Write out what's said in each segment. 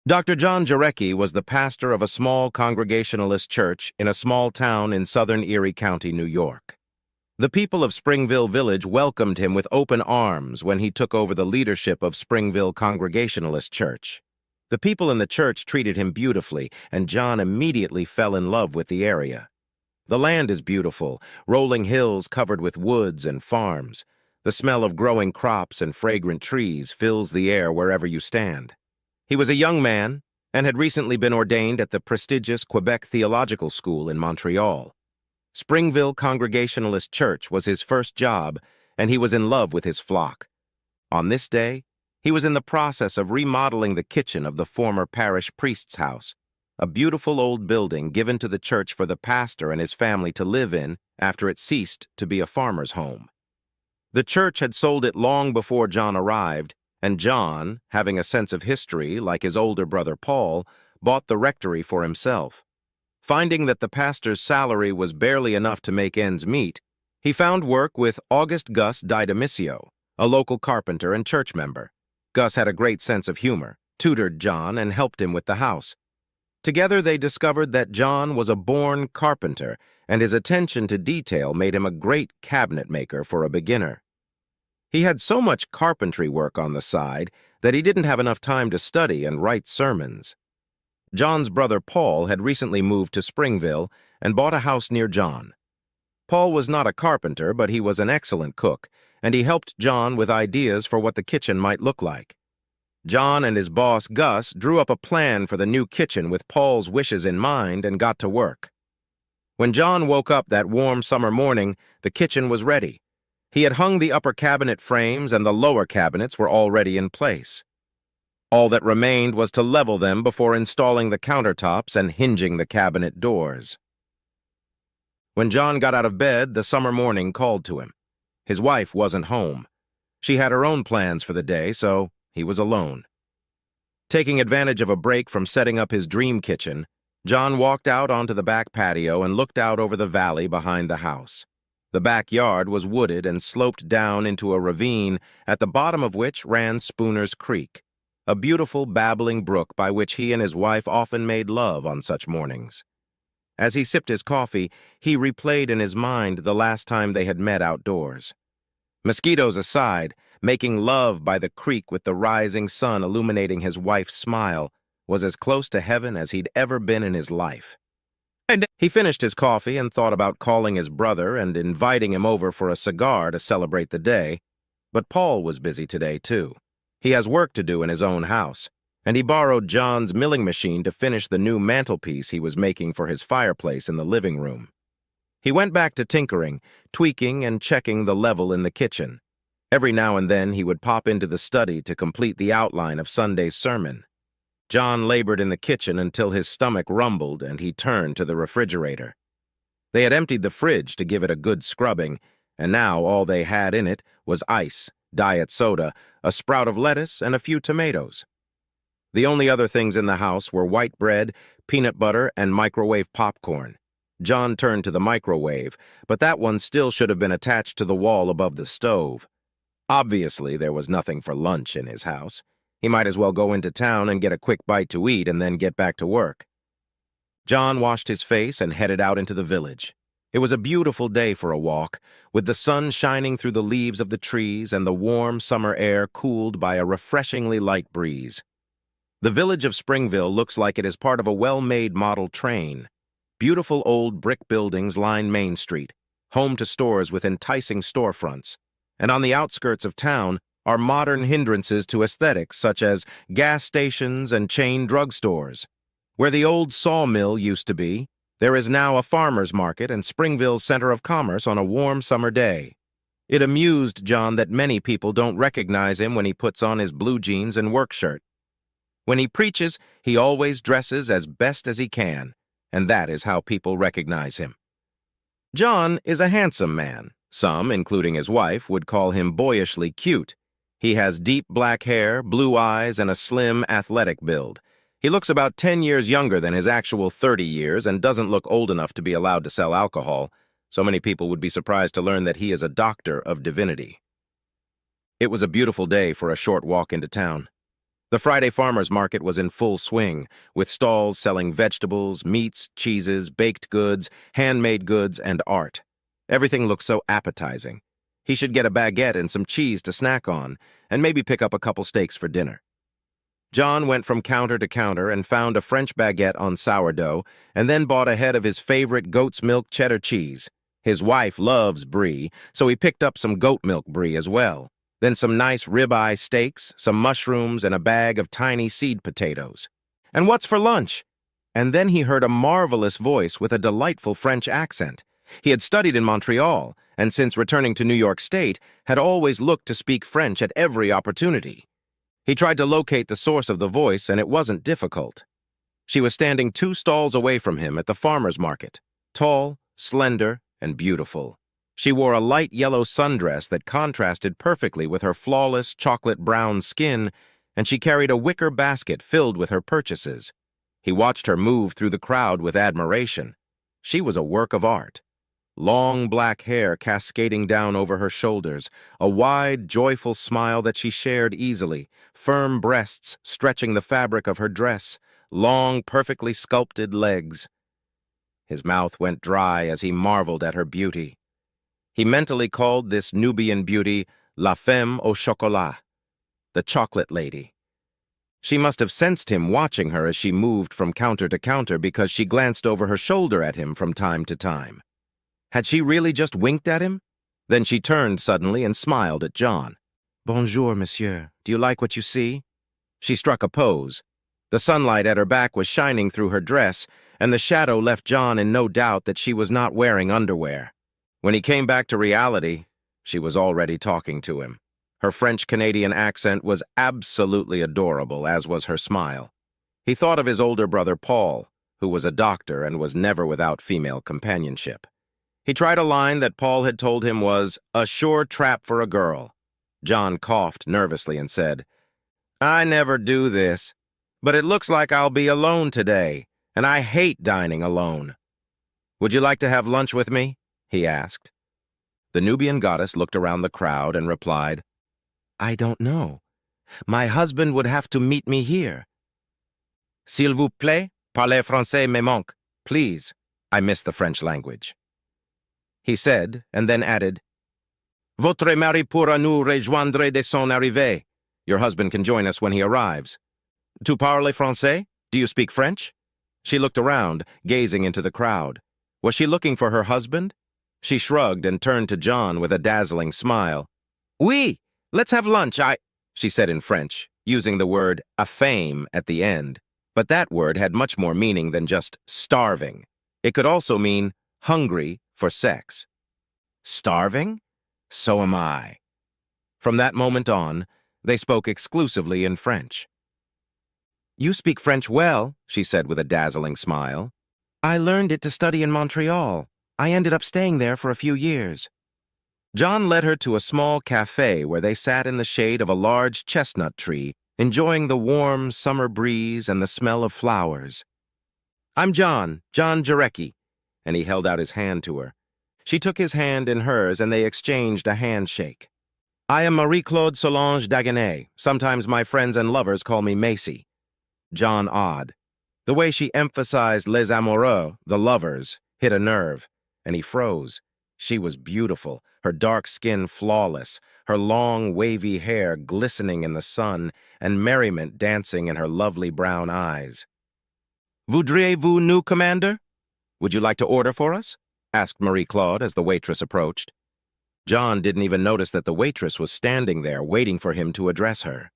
Dr. John Jarecki was the pastor of a small Congregationalist church in a small town in southern Erie County, New York. The people of Springville Village welcomed him with open arms when he took over the leadership of Springville Congregationalist Church. The people in the church treated him beautifully, and John immediately fell in love with the area. The land is beautiful, rolling hills covered with woods and farms. The smell of growing crops and fragrant trees fills the air wherever you stand. He was a young man and had recently been ordained at the prestigious Quebec Theological School in Montreal. Springville Congregationalist Church was his first job, and he was in love with his flock. On this day, he was in the process of remodeling the kitchen of the former parish priest's house, a beautiful old building given to the church for the pastor and his family to live in after it ceased to be a farmer's home. The church had sold it long before John arrived, and John, having a sense of history like his older brother Paul, bought the rectory for himself. Finding that the pastor's salary was barely enough to make ends meet, he found work with August Gus Didomisio, a local carpenter and church member. Gus had a great sense of humor, tutored John, and helped him with the house. Together they discovered that John was a born carpenter, and his attention to detail made him a great cabinet maker for a beginner. He had so much carpentry work on the side that he didn't have enough time to study and write sermons. John's brother Paul had recently moved to Springville and bought a house near John. Paul was not a carpenter, but he was an excellent cook, and he helped John with ideas for what the kitchen might look like. John and his boss Gus drew up a plan for the new kitchen with Paul's wishes in mind and got to work. When John woke up that warm summer morning, the kitchen was ready. He had hung the upper cabinet frames and the lower cabinets were already in place. All that remained was to level them before installing the countertops and hinging the cabinet doors. When John got out of bed, the summer morning called to him. His wife wasn't home. She had her own plans for the day, so he was alone. Taking advantage of a break from setting up his dream kitchen, John walked out onto the back patio and looked out over the valley behind the house. The backyard was wooded and sloped down into a ravine, at the bottom of which ran Spooner's Creek, a beautiful babbling brook by which he and his wife often made love on such mornings. As he sipped his coffee, he replayed in his mind the last time they had met outdoors. Mosquitoes aside, making love by the creek with the rising sun illuminating his wife's smile was as close to heaven as he'd ever been in his life. He finished his coffee and thought about calling his brother and inviting him over for a cigar to celebrate the day, but Paul was busy today, too. He has work to do in his own house, and he borrowed John's milling machine to finish the new mantelpiece he was making for his fireplace in the living room. He went back to tinkering, tweaking and checking the level in the kitchen. Every now and then he would pop into the study to complete the outline of Sunday's sermon. John labored in the kitchen until his stomach rumbled and he turned to the refrigerator. They had emptied the fridge to give it a good scrubbing, and now all they had in it was ice, diet soda, a sprout of lettuce, and a few tomatoes. The only other things in the house were white bread, peanut butter, and microwave popcorn. John turned to the microwave, but that one still should have been attached to the wall above the stove. Obviously, there was nothing for lunch in his house. He might as well go into town and get a quick bite to eat and then get back to work. John washed his face and headed out into the village. It was a beautiful day for a walk, with the sun shining through the leaves of the trees and the warm summer air cooled by a refreshingly light breeze. The village of Springville looks like it is part of a well-made model train. Beautiful old brick buildings line Main Street, home to stores with enticing storefronts, and on the outskirts of town are modern hindrances to aesthetics such as gas stations and chain drugstores. Where the old sawmill used to be, there is now a farmer's market and Springville's center of commerce on a warm summer day. It amused John that many people don't recognize him when he puts on his blue jeans and work shirt. When he preaches, he always dresses as best as he can, and that is how people recognize him. John is a handsome man. Some, including his wife, would call him boyishly cute. He has deep black hair, blue eyes, and a slim, athletic build. He looks about 10 years younger than his actual 30 years and doesn't look old enough to be allowed to sell alcohol. So many people would be surprised to learn that he is a doctor of divinity. It was a beautiful day for a short walk into town. The Friday farmers market was in full swing, with stalls selling vegetables, meats, cheeses, baked goods, handmade goods, and art. Everything looked so appetizing. He should get a baguette and some cheese to snack on, and maybe pick up a couple steaks for dinner. John went from counter to counter and found a French baguette on sourdough, and then bought a head of his favorite goat's milk cheddar cheese. His wife loves brie, so he picked up some goat milk brie as well. Then some nice ribeye steaks, some mushrooms, and a bag of tiny seed potatoes. "And what's for lunch?" And then he heard a marvelous voice with a delightful French accent. He had studied in Montreal, and since returning to New York State, had always looked to speak French at every opportunity. He tried to locate the source of the voice, and it wasn't difficult. She was standing 2 stalls away from him at the farmer's market, tall, slender, and beautiful. She wore a light yellow sundress that contrasted perfectly with her flawless chocolate-brown skin, and she carried a wicker basket filled with her purchases. He watched her move through the crowd with admiration. She was a work of art. Long black hair cascading down over her shoulders, a wide, joyful smile that she shared easily, firm breasts stretching the fabric of her dress, long, perfectly sculpted legs. His mouth went dry as he marveled at her beauty. He mentally called this Nubian beauty La Femme au Chocolat, the chocolate lady. She must have sensed him watching her as she moved from counter to counter because she glanced over her shoulder at him from time to time. Had she really just winked at him? Then she turned suddenly and smiled at John. "Bonjour, monsieur. Do you like what you see?" She struck a pose. The sunlight at her back was shining through her dress, and the shadow left John in no doubt that she was not wearing underwear. When he came back to reality, she was already talking to him. Her French-Canadian accent was absolutely adorable, as was her smile. He thought of his older brother Paul, who was a doctor and was never without female companionship. He tried a line that Paul had told him was a sure trap for a girl. John coughed nervously and said, "I never do this, but it looks like I'll be alone today, and I hate dining alone." "Would you like to have lunch with me?" he asked. The Nubian goddess looked around the crowd and replied, "I don't know. My husband would have to meet me here." "S'il vous plaît, parlez français me manque. Please, I miss the French language," he said, and then added, "Votre mari pourra nous rejoindre dès son arrivée." Your husband can join us when he arrives. "Tu parles français? Do you speak French?" She looked around, gazing into the crowd. Was she looking for her husband? She shrugged and turned to John with a dazzling smile. "Oui, let's have lunch, she said in French, using the word affame at the end. But that word had much more meaning than just starving. It could also mean hungry for sex. Starving? So am I. From that moment on, they spoke exclusively in French. "You speak French well," she said with a dazzling smile. "I learned it to study in Montreal. I ended up staying there for a few years." John led her to a small cafe where they sat in the shade of a large chestnut tree, enjoying the warm summer breeze and the smell of flowers. "I'm John Jarecki," and he held out his hand to her. She took his hand in hers, and they exchanged a handshake. "I am Marie-Claude Solange Dagenet. Sometimes my friends and lovers call me Macy." John awed. The way she emphasized les amoureux, the lovers, hit a nerve, and he froze. She was beautiful, her dark skin flawless, her long, wavy hair glistening in the sun, and merriment dancing in her lovely brown eyes. "Voudriez-vous nous, Commander? Would you like to order for us?" asked Marie-Claude as the waitress approached. John didn't even notice that the waitress was standing there waiting for him to address her.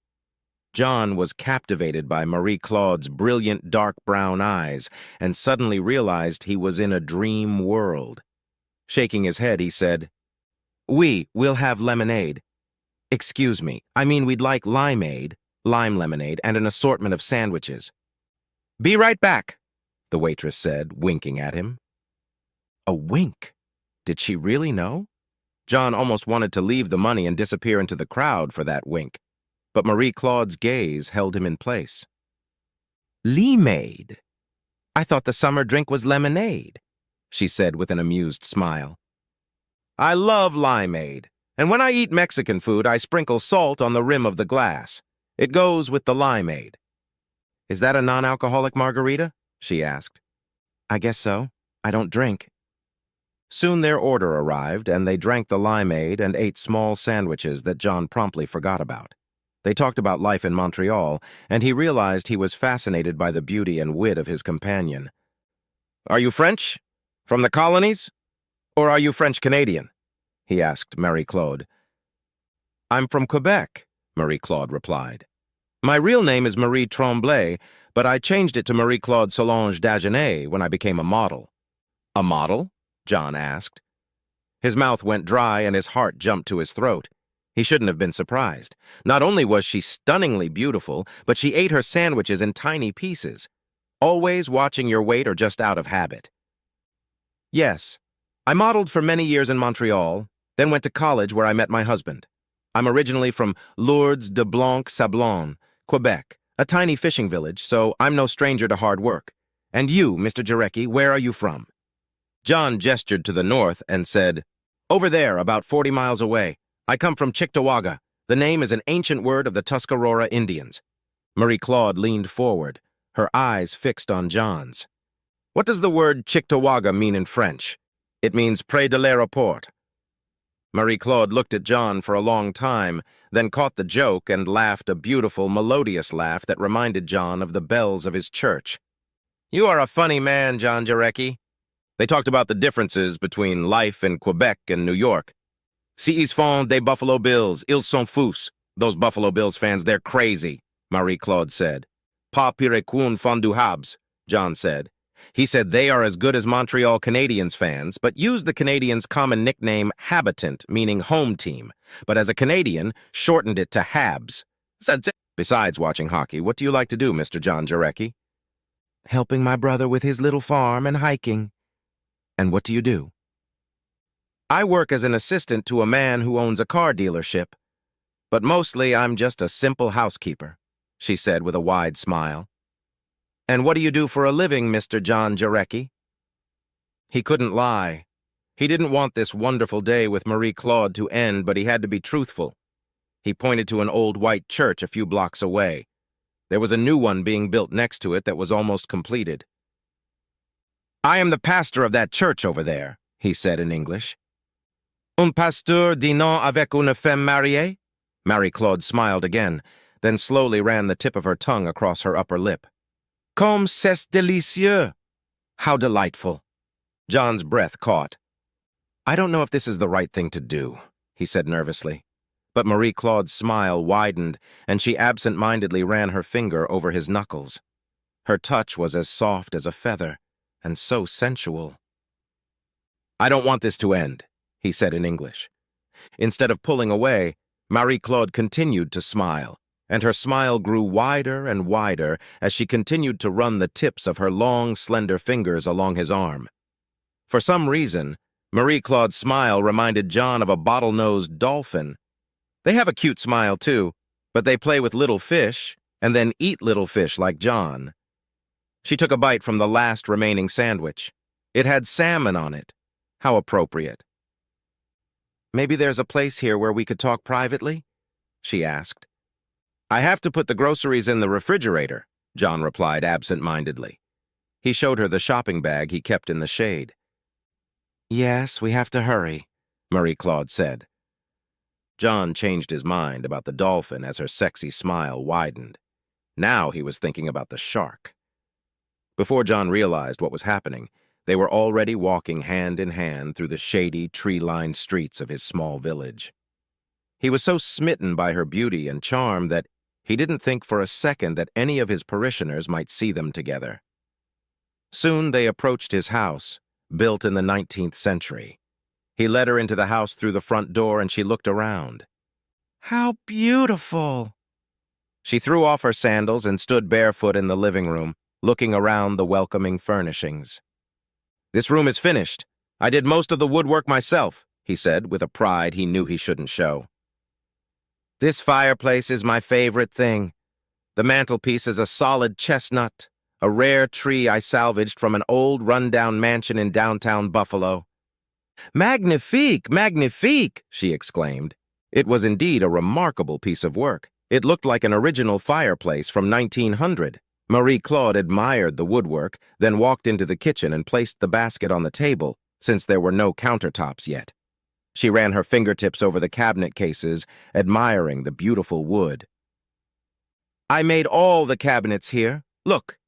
John was captivated by Marie-Claude's brilliant dark brown eyes and suddenly realized he was in a dream world. Shaking his head, he said, "Oui, we'll have lemonade." "Excuse me, I mean we'd like limeade, lime lemonade, and an assortment of sandwiches." "Be right back," the waitress said, winking at him. A wink? Did she really know? John almost wanted to leave the money and disappear into the crowd for that wink, but Marie-Claude's gaze held him in place. "Limeade? I thought the summer drink was lemonade," she said with an amused smile. "I love limeade, and when I eat Mexican food, I sprinkle salt on the rim of the glass. It goes with the limeade. Is that a non-alcoholic margarita? She asked. I guess so. I don't drink. Soon their order arrived, and they drank the limeade and ate small sandwiches that John promptly forgot about. They talked about life in Montreal, and he realized he was fascinated by the beauty and wit of his companion. Are you French? From the colonies? Or are you French-Canadian? He asked Marie-Claude. I'm from Quebec, Marie-Claude replied. My real name is Marie Tremblay, but I changed it to Marie-Claude Solange Dagenet when I became a model. A model? John asked. His mouth went dry and his heart jumped to his throat. He shouldn't have been surprised. Not only was she stunningly beautiful, but she ate her sandwiches in tiny pieces. Always watching your weight or just out of habit? Yes. I modeled for many years in Montreal, then went to college where I met my husband. I'm originally from Lourdes de Blanc-Sablon, Quebec, a tiny fishing village, so I'm no stranger to hard work. And you, Mr. Jarecki, where are you from? John gestured to the north and said, Over there, about 40 miles away. I come from Cheektowaga. The name is an ancient word of the Tuscarora Indians. Marie-Claude leaned forward, her eyes fixed on John's. What does the word Cheektowaga mean in French? It means près de l'aéroport. Marie-Claude looked at John for a long time, then caught the joke and laughed a beautiful, melodious laugh that reminded John of the bells of his church. You are a funny man, John Jarecki. They talked about the differences between life in Quebec and New York. S'ils font des Buffalo Bills, ils sont fous. Those Buffalo Bills fans, they're crazy, Marie-Claude said. Pas pire qu'un fan du Habs, John said. He said they are as good as Montreal Canadiens fans, but use the Canadiens' common nickname Habitant, meaning home team, but as a Canadian, shortened it to Habs. Besides watching hockey, what do you like to do, Mr. John Jarecki? Helping my brother with his little farm and hiking. And what do you do? I work as an assistant to a man who owns a car dealership, but mostly I'm just a simple housekeeper, she said with a wide smile. And what do you do for a living, Mr. John Jarecki? He couldn't lie. He didn't want this wonderful day with Marie-Claude to end, but he had to be truthful. He pointed to an old white church a few blocks away. There was a new one being built next to it that was almost completed. I am the pastor of that church over there, he said in English. Un pasteur dînant avec une femme mariée? Marie-Claude smiled again, then slowly ran the tip of her tongue across her upper lip. Comme c'est délicieux! How delightful! John's breath caught. I don't know if this is the right thing to do, he said nervously. But Marie-Claude's smile widened, and she absent-mindedly ran her finger over his knuckles. Her touch was as soft as a feather, and so sensual. I don't want this to end, he said in English. Instead of pulling away, Marie-Claude continued to smile, and her smile grew wider and wider as she continued to run the tips of her long, slender fingers along his arm. For some reason, Marie-Claude's smile reminded John of a bottle-nosed dolphin. They have a cute smile, too, but they play with little fish and then eat little fish like John. She took a bite from the last remaining sandwich. It had salmon on it. How appropriate. Maybe there's a place here where we could talk privately? She asked. I have to put the groceries in the refrigerator, John replied absent-mindedly. He showed her the shopping bag he kept in the shade. Yes, we have to hurry, Marie-Claude said. John changed his mind about the dolphin as her sexy smile widened. Now he was thinking about the shark. Before John realized what was happening, they were already walking hand in hand through the shady, tree-lined streets of his small village. He was so smitten by her beauty and charm that he didn't think for a second that any of his parishioners might see them together. Soon they approached his house, built in the 19th century. He led her into the house through the front door and she looked around. How beautiful! She threw off her sandals and stood barefoot in the living room, looking around the welcoming furnishings. This room is finished. I did most of the woodwork myself, he said with a pride he knew he shouldn't show. This fireplace is my favorite thing. The mantelpiece is a solid chestnut, a rare tree I salvaged from an old run-down mansion in downtown Buffalo. Magnifique, magnifique, she exclaimed. It was indeed a remarkable piece of work, It looked like an original fireplace from 1900. Marie-Claude admired the woodwork, then walked into the kitchen and placed the basket on the table, since there were no countertops yet. She ran her fingertips over the cabinet cases, admiring the beautiful wood. "I made all the cabinets here. Look."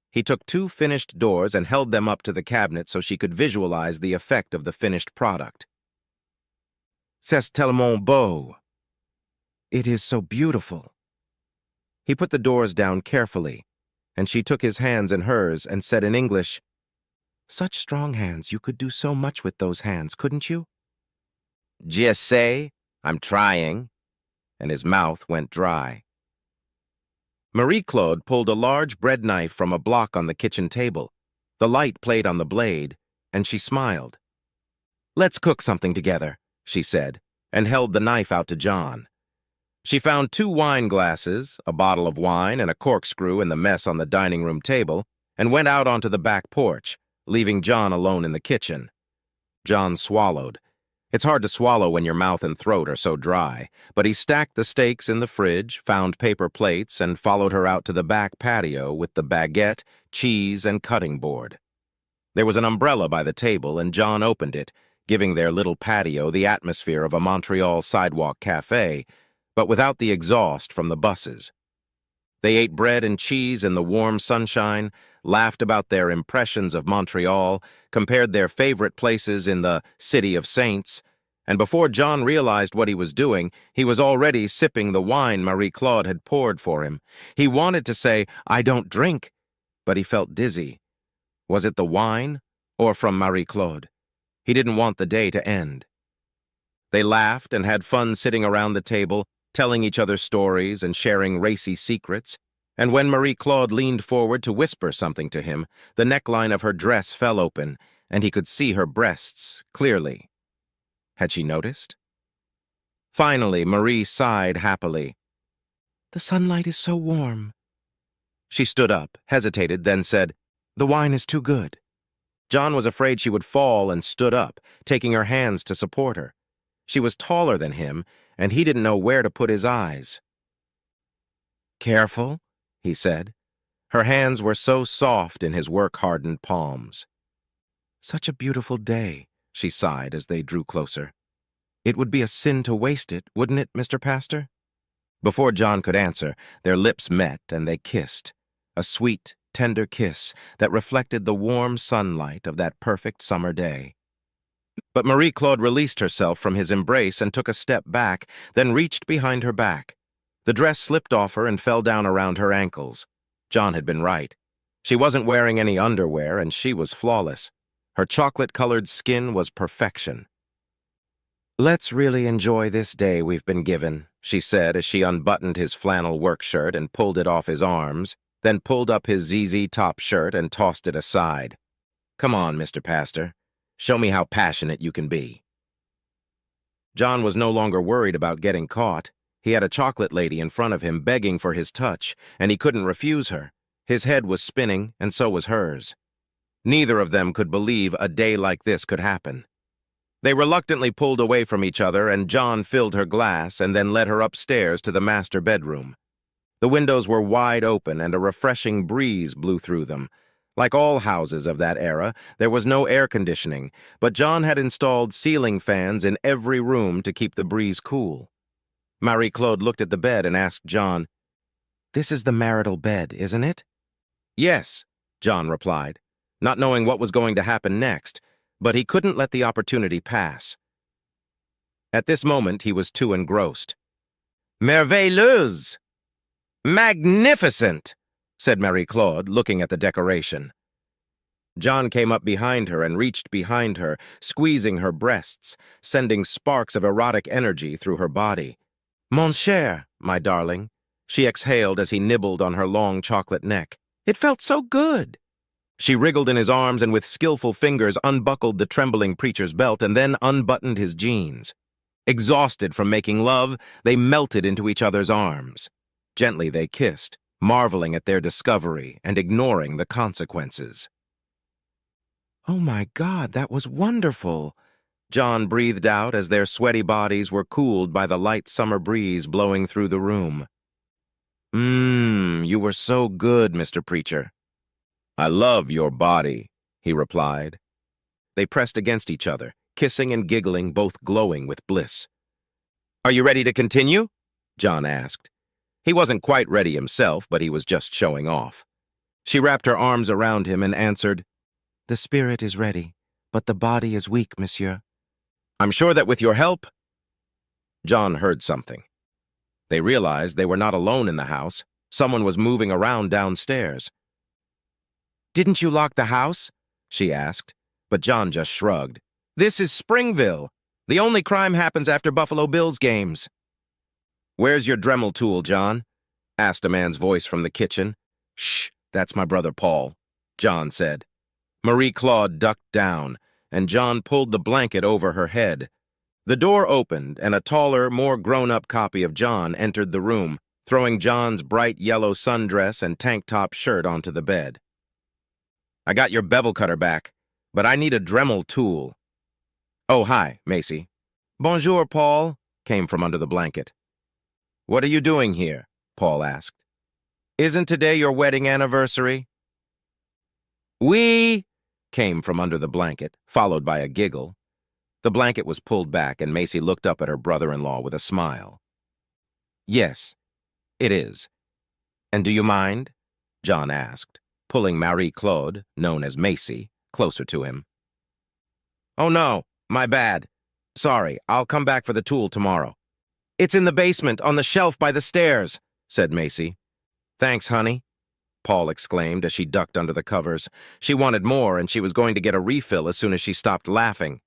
He took 2 finished doors and held them up to the cabinet so she could visualize the effect of the finished product. "C'est tellement beau." "It is so beautiful." He put the doors down carefully, and she took his hands in hers and said in English, "Such strong hands, you could do so much with those hands, couldn't you?" "Je sais, I'm trying," and his mouth went dry. Marie-Claude pulled a large bread knife from a block on the kitchen table. The light played on the blade, and she smiled. "Let's cook something together," she said, and held the knife out to John. She found 2 wine glasses, a bottle of wine, and a corkscrew in the mess on the dining room table, and went out onto the back porch, leaving John alone in the kitchen. John swallowed. It's hard to swallow when your mouth and throat are so dry, but he stacked the steaks in the fridge, found paper plates, and followed her out to the back patio with the baguette, cheese, and cutting board. There was an umbrella by the table, and John opened it, giving their little patio the atmosphere of a Montreal sidewalk cafe, but without the exhaust from the buses. They ate bread and cheese in the warm sunshine, laughed about their impressions of Montreal, compared their favorite places in the City of Saints, and before John realized what he was doing, he was already sipping the wine Marie-Claude had poured for him. He wanted to say, "I don't drink," but he felt dizzy. Was it the wine, or from Marie-Claude? He didn't want the day to end. They laughed and had fun sitting around the table, telling each other stories and sharing racy secrets, and when Marie-Claude leaned forward to whisper something to him, the neckline of her dress fell open, and he could see her breasts clearly. Had she noticed? Finally, Marie sighed happily. "The sunlight is so warm." She stood up, hesitated, then said, "The wine is too good." John was afraid she would fall and stood up, taking her hands to support her. She was taller than him, and he didn't know where to put his eyes. "Careful," he said. Her hands were so soft in his work-hardened palms. "Such a beautiful day," she sighed as they drew closer. "It would be a sin to waste it, wouldn't it, Mr. Pastor?" Before John could answer, their lips met and they kissed, a sweet, tender kiss that reflected the warm sunlight of that perfect summer day. But Marie-Claude released herself from his embrace and took a step back, then reached behind her back. The dress slipped off her and fell down around her ankles. John had been right. She wasn't wearing any underwear, and she was flawless. Her chocolate-colored skin was perfection. "Let's really enjoy this day we've been given," she said as she unbuttoned his flannel work shirt and pulled it off his arms, then pulled up his ZZ top shirt and tossed it aside. "Come on, Mr. Pastor. Show me how passionate you can be." John was no longer worried about getting caught. He had a chocolate lady in front of him begging for his touch, and he couldn't refuse her. His head was spinning, and so was hers. Neither of them could believe a day like this could happen. They reluctantly pulled away from each other, and John filled her glass and then led her upstairs to the master bedroom. The windows were wide open, and a refreshing breeze blew through them. Like all houses of that era, there was no air conditioning, but John had installed ceiling fans in every room to keep the breeze cool. Marie-Claude looked at the bed and asked John, "This is the marital bed, isn't it?" "Yes," John replied, not knowing what was going to happen next, but he couldn't let the opportunity pass. At this moment, he was too engrossed. "Merveilleuse! Magnificent!" said Marie-Claude, looking at the decoration. John came up behind her and reached behind her, squeezing her breasts, sending sparks of erotic energy through her body. "Mon cher, my darling," she exhaled as he nibbled on her long chocolate neck. "It felt so good." She wriggled in his arms and with skillful fingers unbuckled the trembling preacher's belt and then unbuttoned his jeans. Exhausted from making love, they melted into each other's arms. Gently they kissed, marveling at their discovery and ignoring the consequences. "Oh my God, that was wonderful," John breathed out as their sweaty bodies were cooled by the light summer breeze blowing through the room. You were so good, Mr. Preacher. I love your body, he replied. They pressed against each other, kissing and giggling, both glowing with bliss. Are you ready to continue? John asked. He wasn't quite ready himself, but he was just showing off. She wrapped her arms around him and answered, The spirit is ready, but the body is weak, monsieur. I'm sure that with your help... John heard something. They realized they were not alone in the house. Someone was moving around downstairs. Didn't you lock the house? She asked, but John just shrugged. This is Springville. The only crime happens after Buffalo Bills games. Where's your Dremel tool, John? Asked a man's voice from the kitchen. Shh, that's my brother Paul, John said. Marie-Claude ducked down, and John pulled the blanket over her head. The door opened, and a taller, more grown-up copy of John entered the room, throwing John's bright yellow sundress and tank-top shirt onto the bed. I got your bevel cutter back, but I need a Dremel tool. Oh, hi, Macy. Bonjour, Paul, came from under the blanket. What are you doing here? Paul asked. Isn't today your wedding anniversary? Oui, came from under the blanket, followed by a giggle. The blanket was pulled back, and Macy looked up at her brother-in-law with a smile. Yes, it is. And do you mind? John asked, pulling Marie-Claude, known as Macy, closer to him. Oh no, my bad. Sorry, I'll come back for the tool tomorrow. It's in the basement, on the shelf by the stairs, said Macy. Thanks, honey, Paul exclaimed as she ducked under the covers. She wanted more, and she was going to get a refill as soon as she stopped laughing.